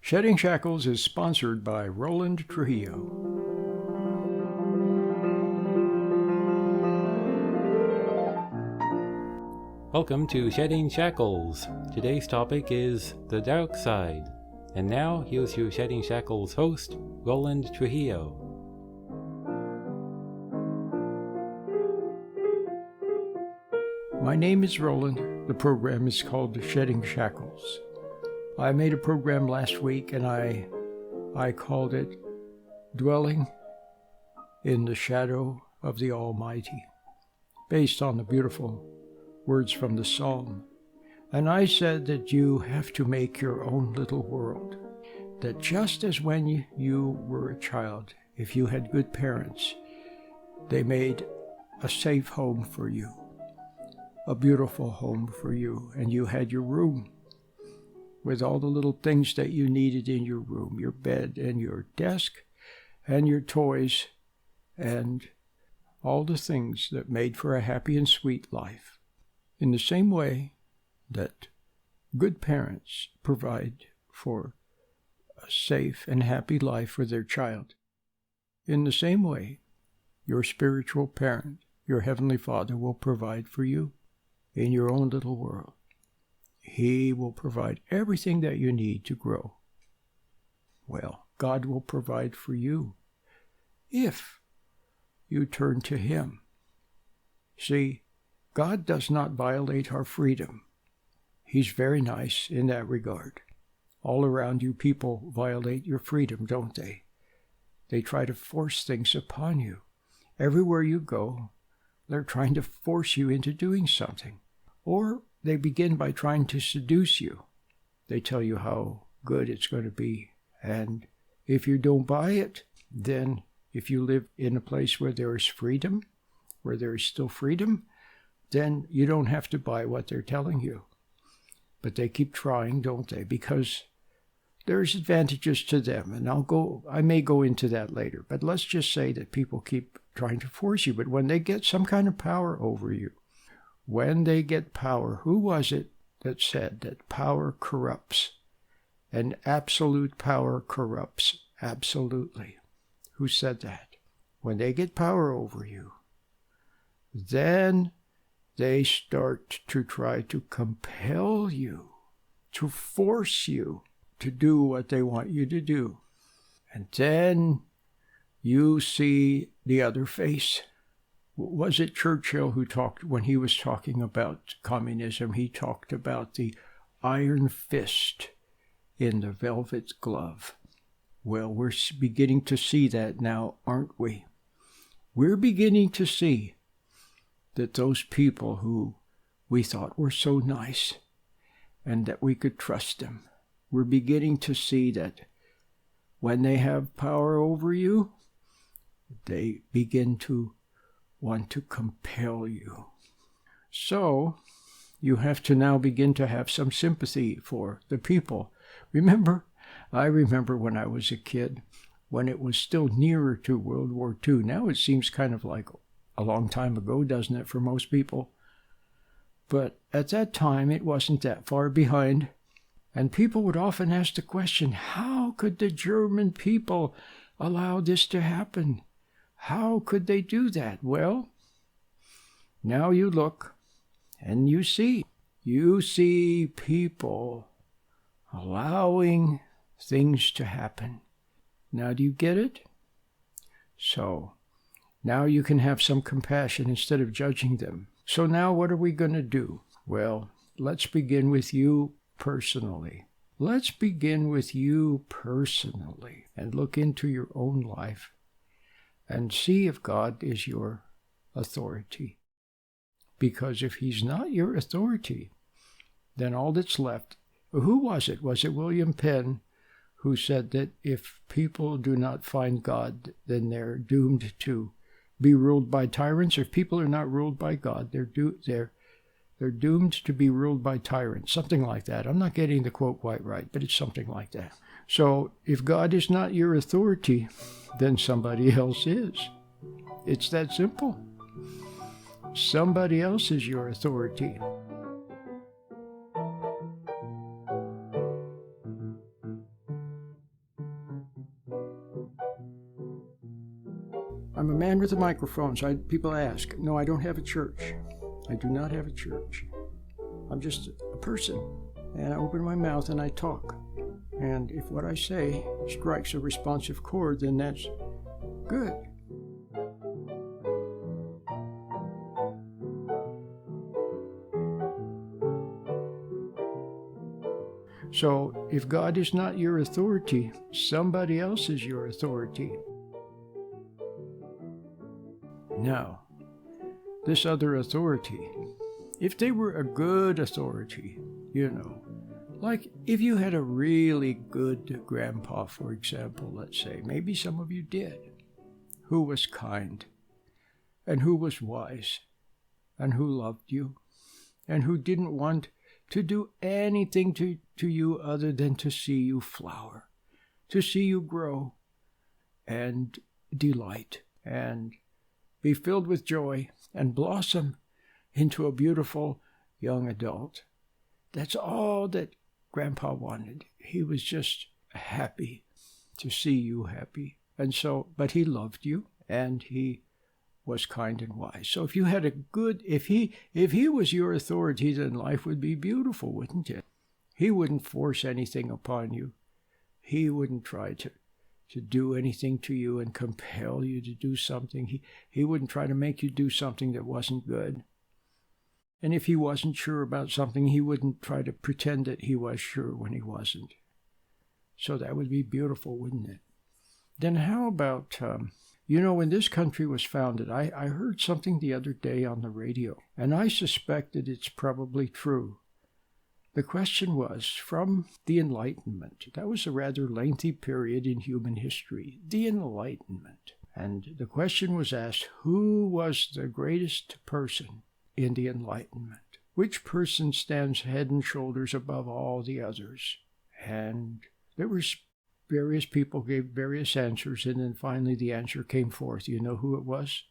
Shedding Shackles is sponsored by Roland Trujillo. Welcome to Shedding Shackles. Today's topic is the dark side. And now, here's your Shedding Shackles host, Roland Trujillo. My name is Roland. The program is called Shedding Shackles. I made a program last week and I called it Dwelling in the Shadow of the Almighty, based on the beautiful words from the Psalm. And I said that you have to make your own little world. That just as when you were a child, if you had good parents, they made a safe home for you, a beautiful home for you, and you had your room with all the little things that you needed in your room, your bed and your desk and your toys and all the things that made for a happy and sweet life. In the same way that good parents provide for a safe and happy life for their child, in the same way, your spiritual parent, your Heavenly Father, will provide for you in your own little world. He will provide everything that you need to grow. Well, God will provide for you if you turn to Him. See, God does not violate our freedom. He's very nice in that regard. All around you, people violate your freedom, don't they? They try to force things upon you. Everywhere you go, they're trying to force you into doing something. Or they begin by trying to seduce you. They tell you how good it's going to be. And if you don't buy it, then if you live in a place where there is freedom, where there is still freedom, then you don't have to buy what they're telling you. But they keep trying, don't they? Because there's advantages to them. And I may go into that later. But let's just say that people keep trying to force you. But when they get some kind of power over you, when they get power, who was it that said that power corrupts? And absolute power corrupts absolutely. Who said that? When they get power over you, then they start to try to compel you, to force you to do what they want you to do. And then you see the other face. Was it Churchill who talked, when he was talking about communism, he talked about the iron fist in the velvet glove? Well, we're beginning to see that now, aren't we? We're beginning to see that those people who we thought were so nice and that we could trust them, we're beginning to see that when they have power over you, they begin to want to compel you. So you have to now begin to have some sympathy for the people. I remember when I was a kid, when it was still nearer to World War II. Now it seems kind of like a long time ago, doesn't it, for most people? But at that time, it wasn't that far behind. And people would often ask the question, how could the German people allow this to happen? How could they do that? Well, now you look and you see people allowing things to happen. Now do you get it? So now you can have some compassion instead of judging them. So now what are we going to do? Well, let's begin with you personally. Let's begin with you personally and look into your own life and see if God is your authority. Because if He's not your authority, then all that's left... Who was it? Was it William Penn who said that if people do not find God, then they're doomed to be ruled by tyrants? If people are not ruled by God, they're doomed to be ruled by tyrants. Something like that. I'm not getting the quote quite right, but it's something like that. So if God is not your authority, then somebody else is. It's that simple. Somebody else is your authority. I'm a man with a microphone, so people ask. No, I don't have a church. I do not have a church. I'm just a person, and I open my mouth and I talk. And if what I say strikes a responsive chord, then that's good. So if God is not your authority, somebody else is your authority. Now, this other authority, if they were a good authority, like if you had a really good grandpa, for example, let's say, maybe some of you did, who was kind, and who was wise, and who loved you, and who didn't want to do anything to you other than to see you flower, to see you grow, and delight, and be filled with joy, and blossom into a beautiful young adult. That's all that Grandpa wanted. He was just happy to see you happy. And so, but he loved you, and he was kind and wise. So if you had a good, if he was your authority, then life would be beautiful, wouldn't it? He wouldn't force anything upon you. He wouldn't try to do anything to you and compel you to do something. He wouldn't try to make you do something that wasn't good. And if he wasn't sure about something, he wouldn't try to pretend that he was sure when he wasn't. So that would be beautiful, wouldn't it? Then how about, when this country was founded, I heard something the other day on the radio, and I suspect that it's probably true. The question was, from the Enlightenment, that was a rather lengthy period in human history, the Enlightenment. And the question was asked, who was the greatest person in the Enlightenment? Which person stands head and shoulders above all the others? And there were various people gave various answers, and then finally the answer came forth. You know who it was?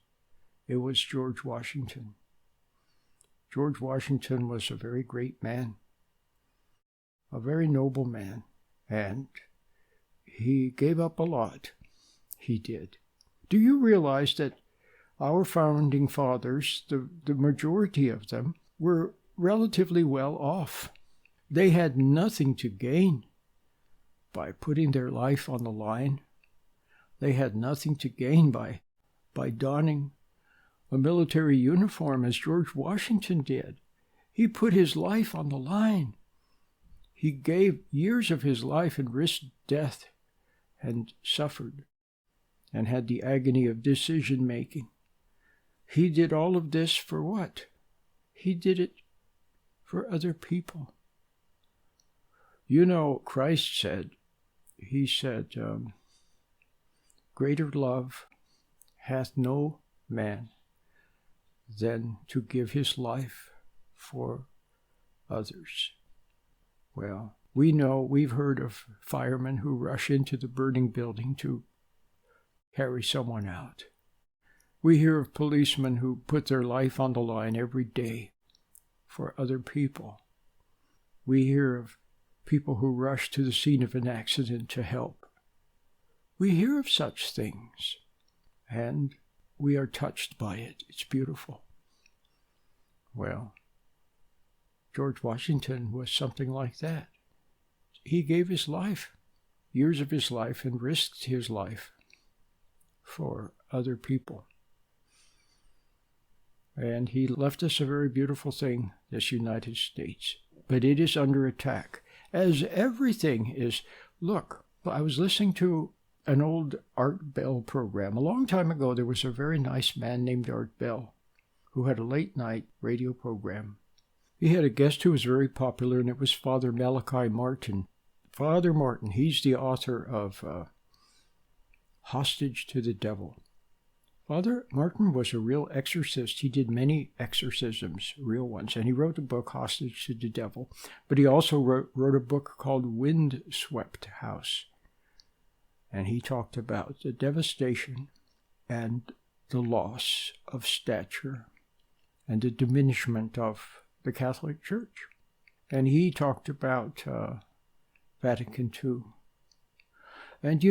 It was George Washington. George Washington was a very great man, a very noble man, and he gave up a lot. He did. Do you realize that our founding fathers, the majority of them, were relatively well off? They had nothing to gain by putting their life on the line. They had nothing to gain by donning a military uniform as George Washington did. He put his life on the line. He gave years of his life and risked death and suffered and had the agony of decision-making. He did all of this for what? He did it for other people. Christ said, greater love hath no man than to give his life for others. Well, we've heard of firemen who rush into the burning building to carry someone out. We hear of policemen who put their life on the line every day for other people. We hear of people who rush to the scene of an accident to help. We hear of such things, and we are touched by it. It's beautiful. Well, George Washington was something like that. He gave his life, years of his life, and risked his life for other people. And he left us a very beautiful thing, this United States. But it is under attack, as everything is. Look, I was listening to an old Art Bell program. A long time ago, there was a very nice man named Art Bell who had a late-night radio program. He had a guest who was very popular, and it was Father Malachi Martin. Father Martin, he's the author of Hostage to the Devil. Father Martin was a real exorcist. He did many exorcisms, real ones, and he wrote the book Hostage to the Devil. But he also wrote a book called Windswept House. And he talked about the devastation and the loss of stature and the diminishment of the Catholic Church. And he talked about Vatican II. And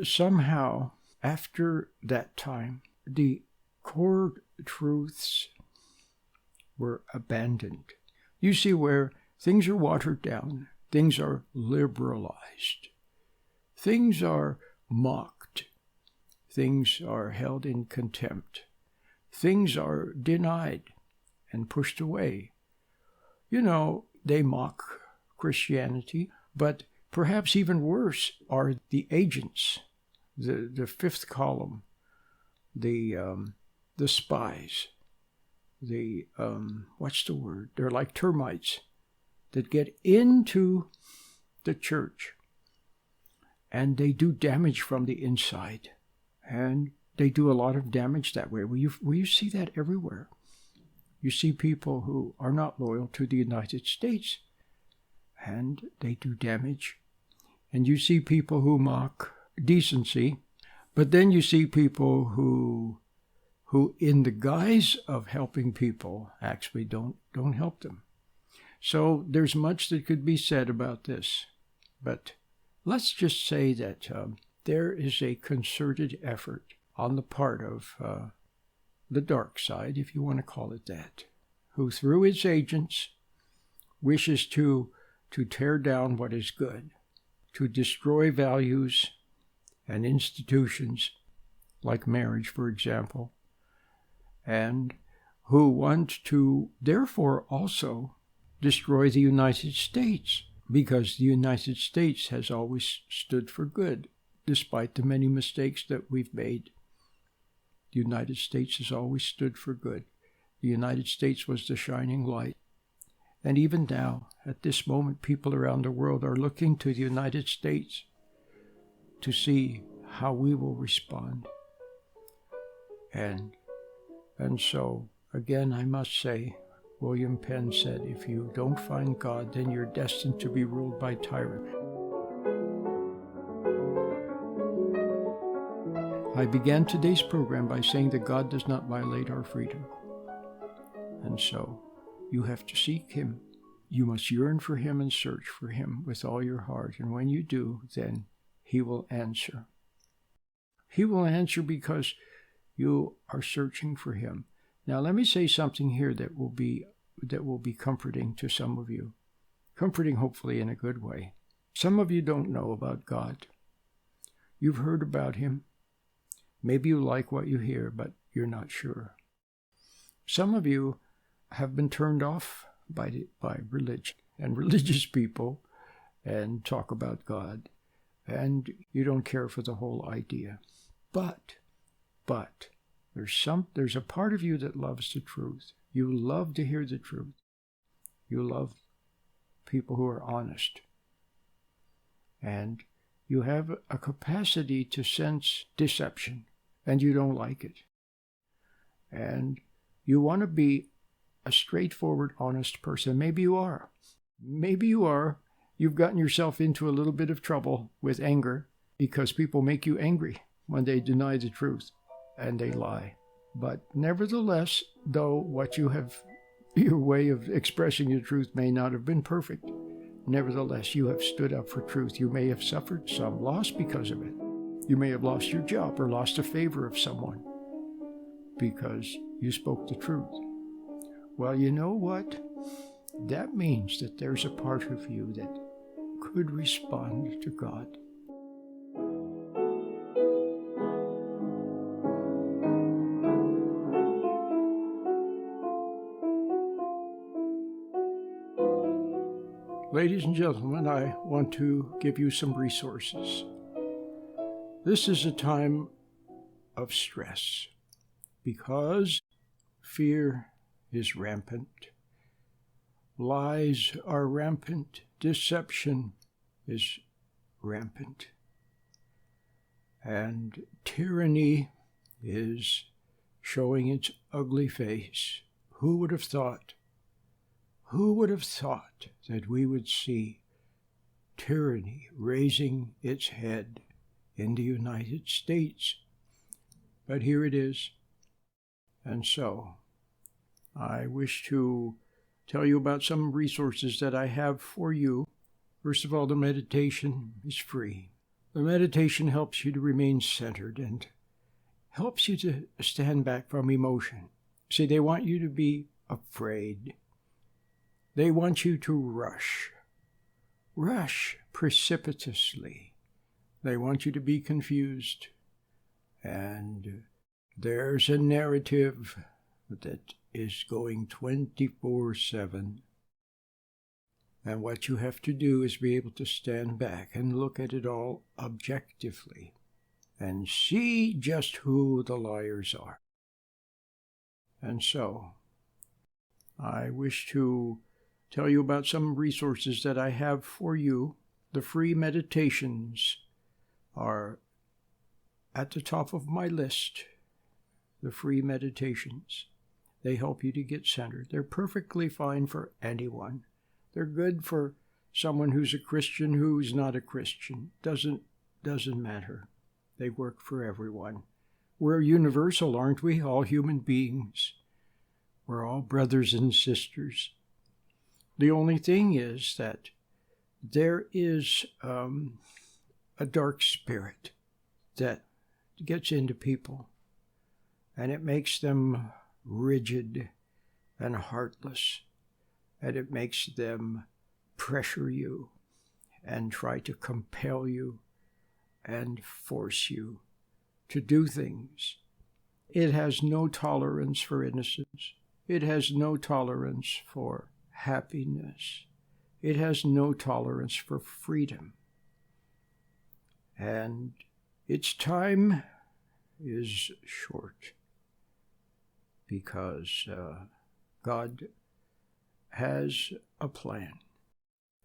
somehow after that time, the core truths were abandoned. You see where things are watered down, things are liberalized, things are mocked, things are held in contempt, things are denied and pushed away. You know, they mock Christianity, but perhaps even worse are the agents, the fifth column, the spies, what's the word? They're like termites that get into the church, and they do damage from the inside, and they do a lot of damage that way. Will you see that everywhere? You see people who are not loyal to the United States, and they do damage. And you see people who mock decency, but then you see people who in the guise of helping people actually don't help them. So there's much that could be said about this, but let's just say that there is a concerted effort on the part of the dark side, if you want to call it that, who through its agents wishes to tear down what is good, to destroy values and institutions like marriage, for example, and who want to therefore also destroy the United States, because the United States has always stood for good, despite the many mistakes that we've made. The United States has always stood for good. The United States was the shining light. And even now, at this moment, people around the world are looking to the United States to see how we will respond. And so, again, I must say, William Penn said, if you don't find God, then you're destined to be ruled by tyrants. I began today's program by saying that God does not violate our freedom. And so, you have to seek Him. You must yearn for Him and search for Him with all your heart. And when you do, then He will answer. He will answer because you are searching for Him. Now, let me say something here that will be comforting to some of you. Comforting, hopefully, in a good way. Some of you don't know about God. You've heard about Him. Maybe you like what you hear, but you're not sure. Some of you have been turned off by religion and religious people and talk about God, and you don't care for the whole idea. But there's a part of you that loves the truth. You love to hear the truth. You love people who are honest. And you have a capacity to sense deception, and you don't like it. And you want to be a straightforward, honest person. Maybe you are. Maybe you are. You've gotten yourself into a little bit of trouble with anger because people make you angry when they deny the truth and they lie. But nevertheless, though what you have, your way of expressing the truth may not have been perfect, nevertheless, you have stood up for truth. You may have suffered some loss because of it. You may have lost your job or lost a favor of someone because you spoke the truth. Well, you know what? That means that there's a part of you that could respond to God. Ladies and gentlemen, I want to give you some resources. This is a time of stress because fear is rampant. Lies are rampant. Deception is rampant. And tyranny is showing its ugly face. Who would have thought? Who would have thought that we would see tyranny raising its head in the United States? But here it is. And so, I wish to tell you about some resources that I have for you. First of all, the meditation is free. The meditation helps you to remain centered and helps you to stand back from emotion. See, they want you to be afraid. They want you to rush precipitously. They want you to be confused. And there's a narrative that is going 24/7. And what you have to do is be able to stand back and look at it all objectively and see just who the liars are. And so, I wish to tell you about some resources that I have for you. The free meditations are at the top of my list. The free meditations. They help you to get centered. They're perfectly fine for anyone. They're good for someone who's a Christian, who's not a Christian. Doesn't matter. They work for everyone. We're universal, aren't we? All human beings. We're all brothers and sisters. The only thing is that there is a dark spirit that gets into people, and it makes them rigid and heartless, and it makes them pressure you and try to compel you and force you to do things. It has no tolerance for innocence. It has no tolerance for happiness. It has no tolerance for freedom. And its time is short because God has a plan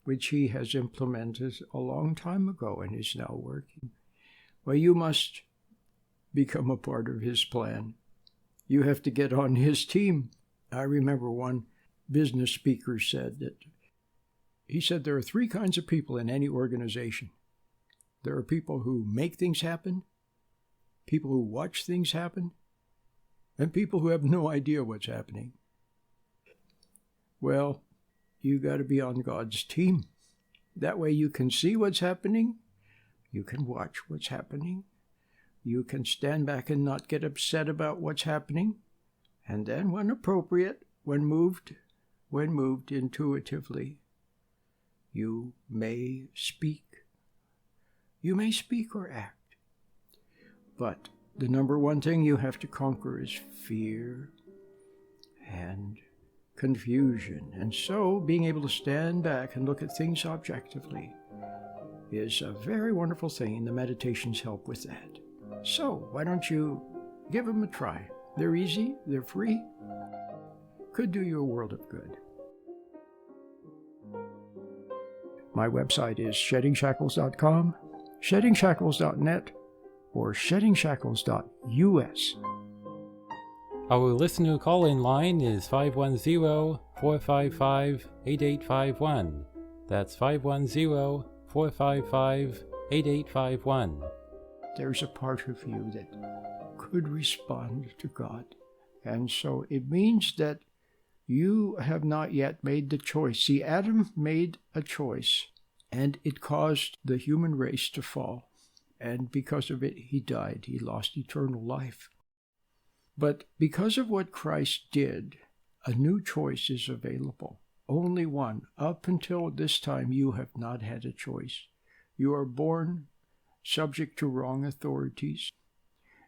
which he has implemented a long time ago and is now working. Well, you must become a part of his plan. You have to get on his team. I remember one business speaker said that he said there are three kinds of people in any organization. There are people who make things happen, people who watch things happen, and people who have no idea what's happening. Well, you got to be on God's team. That way you can see what's happening, you can watch what's happening, you can stand back and not get upset about what's happening, and then when appropriate, when moved intuitively, you may speak. You may speak or act. But the number one thing you have to conquer is fear and confusion. And so being able to stand back and look at things objectively is a very wonderful thing, and the meditations help with that. So why don't you give them a try? They're easy, they're free, could do you a world of good. My website is sheddingshackles.com, sheddingshackles.net, or sheddingshackles.us. Our listener call-in line is 510-455-8851. That's 510-455-8851. There's a part of you that could respond to God. And so it means that you have not yet made the choice. See, Adam made a choice, and it caused the human race to fall. And because of it, he died. He lost eternal life. But because of what Christ did, a new choice is available. Only one. Up until this time, you have not had a choice. You are born subject to wrong authorities.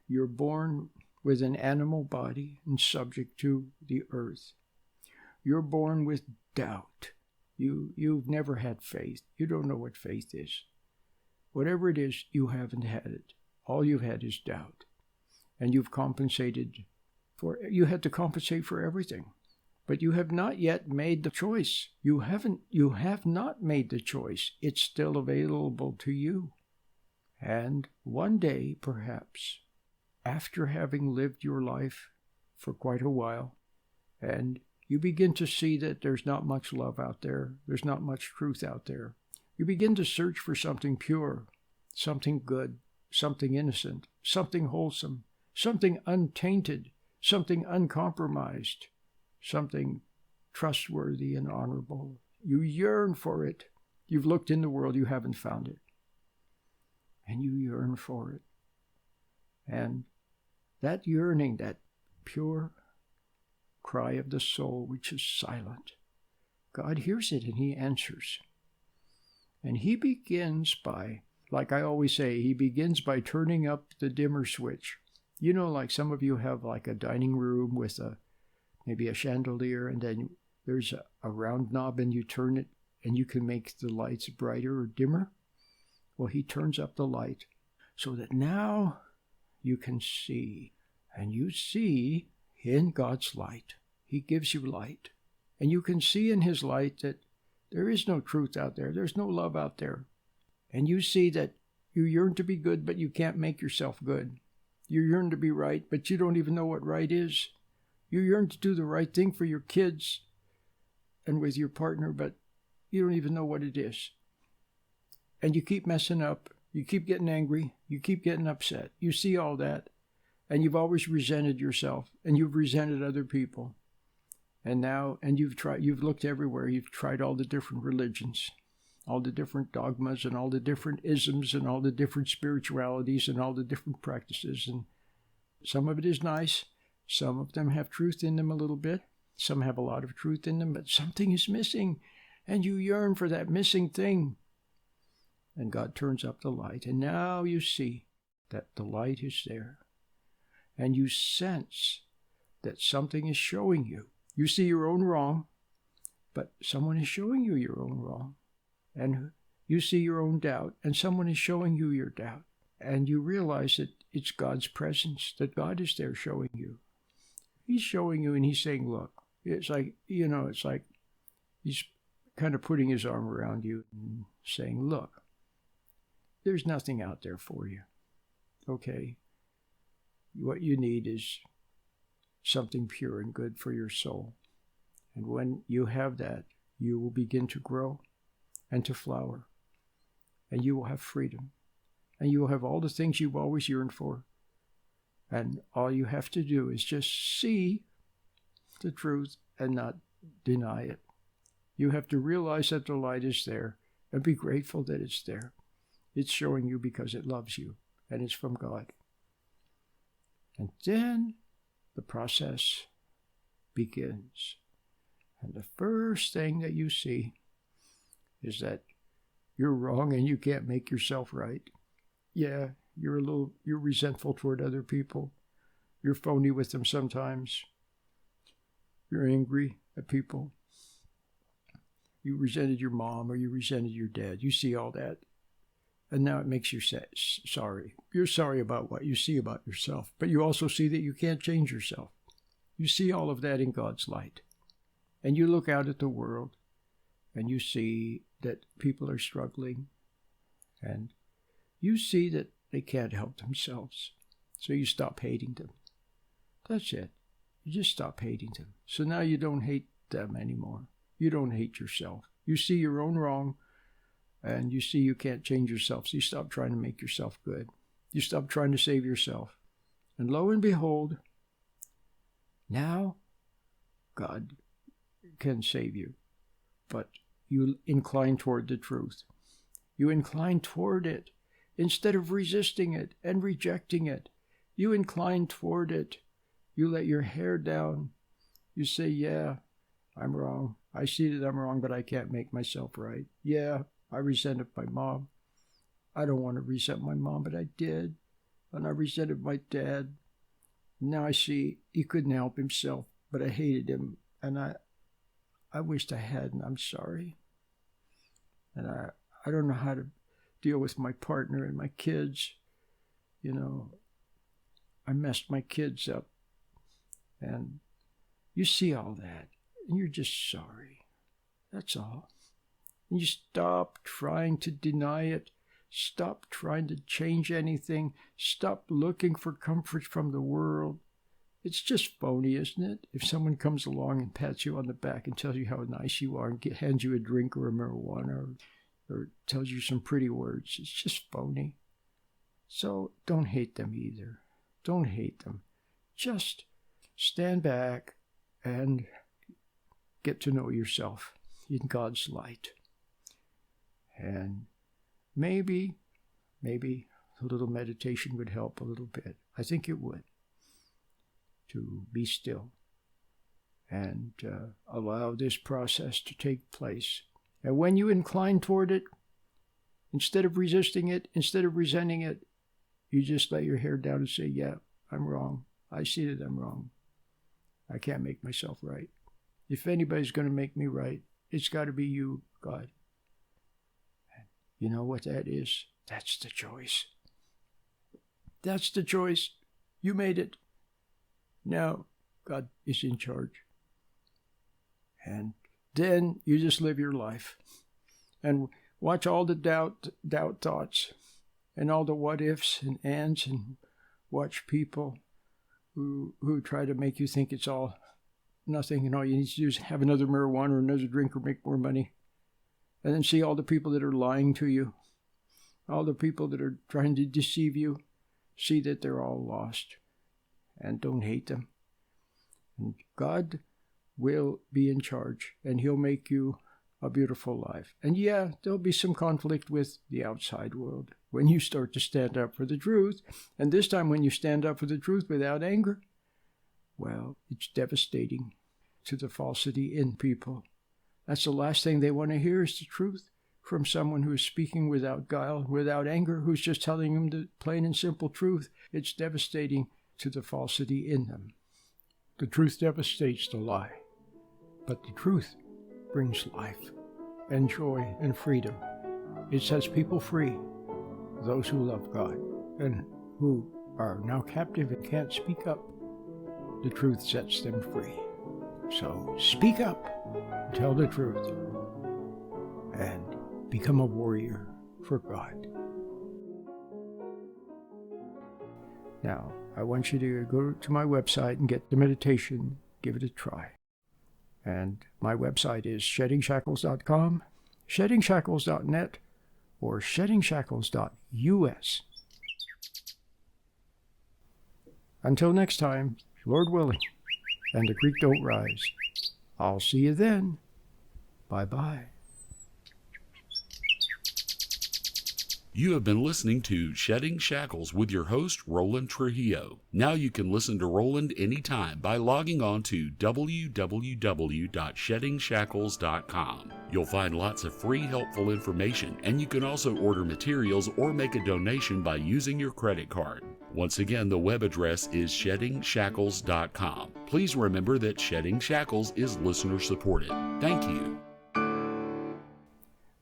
You're born with an animal body and subject to the earth. You're born with doubt. You've never had faith. You don't know what faith is. Whatever it is, you haven't had it. All you've had is doubt. And you had to compensate for everything. But you have not yet made the choice. You have not made the choice. It's still available to you. And one day, perhaps, after having lived your life for quite a while, and you begin to see that there's not much love out there, there's not much truth out there, you begin to search for something pure, something good, something innocent, something wholesome, something untainted, something uncompromised, something trustworthy and honorable. You yearn for it. You've looked in the world, you haven't found it. and you yearn for it. And that yearning, that pure cry of the soul, which is silent, God hears it and he answers. And he begins by, like I always say, he begins by turning up the dimmer switch. You know, like some of you have like a dining room with maybe a chandelier, and then there's a round knob and you turn it and you can make the lights brighter or dimmer. Well, he turns up the light so that now you can see, and you see in God's light. He gives you light, and you can see in his light that there is no truth out there. There's no love out there. And you see that you yearn to be good, but you can't make yourself good. You yearn to be right, but you don't even know what right is. You yearn to do the right thing for your kids and with your partner, but you don't even know what it is. And you keep messing up. You keep getting angry. You keep getting upset. You see all that. And you've always resented yourself, and you've resented other people. And you've looked everywhere. You've tried all the different religions, all the different dogmas, and all the different isms, and all the different spiritualities, and all the different practices. And some of it is nice. Some of them have truth in them a little bit. Some have a lot of truth in them, but something is missing, and you yearn for that missing thing. And God turns up the light, and now you see that the light is there. And you sense that something is showing you. You see your own wrong, but someone is showing you your own wrong. And you see your own doubt, and someone is showing you your doubt. And you realize that it's God's presence, that God is there showing you. He's showing you, and he's saying, look, it's like he's kind of putting his arm around you and saying, look, there's nothing out there for you. Okay? What you need is something pure and good for your soul. And when you have that, you will begin to grow and to flower. And you will have freedom. And you will have all the things you've always yearned for. And all you have to do is just see the truth and not deny it. You have to realize that the light is there and be grateful that it's there. It's showing you because it loves you, and it's from God. And then the process begins. And the first thing that you see is that you're wrong and you can't make yourself right. Yeah, you're resentful toward other people. You're phony with them sometimes. You're angry at people. You resented your mom or you resented your dad. You see all that. And now it makes you sorry. You're sorry about what you see about yourself, but you also see that you can't change yourself. You see all of that in God's light. And you look out at the world, and you see that people are struggling, and you see that they can't help themselves. So you stop hating them. That's it. You just stop hating them. So now you don't hate them anymore. You don't hate yourself. You see your own wrong, and you see you can't change yourself, so you stop trying to make yourself good. You stop trying to save yourself. And lo and behold, now God can save you. But you incline toward the truth. You incline toward it. Instead of resisting it and rejecting it, you incline toward it. You let your hair down. You say, yeah, I'm wrong. I see that I'm wrong, but I can't make myself right. Yeah, I resented my mom. I don't want to resent my mom, but I did. And I resented my dad. Now I see he couldn't help himself, but I hated him. And I wished I hadn't. I'm sorry. And I don't know how to deal with my partner and my kids. You know, I messed my kids up. And you see all that, and you're just sorry. That's all. And you stop trying to deny it. Stop trying to change anything. Stop looking for comfort from the world. It's just phony, isn't it? If someone comes along and pats you on the back and tells you how nice you are and hands you a drink or a marijuana or tells you some pretty words, it's just phony. So don't hate them either. Don't hate them. Just stand back and get to know yourself in God's light. And maybe a little meditation would help a little bit. I think it would. To be still and allow this process to take place. And when you incline toward it, instead of resisting it, instead of resenting it, you just let your hair down and say, yeah, I'm wrong. I see that I'm wrong. I can't make myself right. If anybody's going to make me right, it's got to be you, God. And you know what that is? That's the choice. That's the choice. You made it. Now, God is in charge. And then you just live your life. And watch all the doubt thoughts and all the what ifs and ands, and watch people who try to make you think it's all nothing and all you need to do is have another marijuana or another drink or make more money. And then see all the people that are lying to you, all the people that are trying to deceive you. See that they're all lost and don't hate them. And God will be in charge, and he'll make you a beautiful life. And yeah, there'll be some conflict with the outside world when you start to stand up for the truth. And this time when you stand up for the truth without anger, well, it's devastating to the falsity in people. That's the last thing they want to hear, is the truth from someone who is speaking without guile, without anger, who's just telling them the plain and simple truth. It's devastating to the falsity in them. The truth devastates the lie, but the truth brings life and joy and freedom. It sets people free, those who love God and who are now captive and can't speak up. The truth sets them free. So speak up, tell the truth, and become a warrior for God. Now, I want you to go to my website and get the meditation, give it a try. And my website is sheddingshackles.com, sheddingshackles.net, or sheddingshackles.us. Until next time, Lord willing, and the creek don't rise, I'll see you then. Bye-bye. You have been listening to Shedding Shackles with your host, Roland Trujillo. Now you can listen to Roland anytime by logging on to www.sheddingshackles.com. You'll find lots of free, helpful information, and you can also order materials or make a donation by using your credit card. Once again, the web address is sheddingshackles.com. Please remember that Shedding Shackles is listener-supported. Thank you.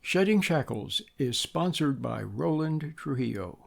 Shedding Shackles is sponsored by Roland Trujillo.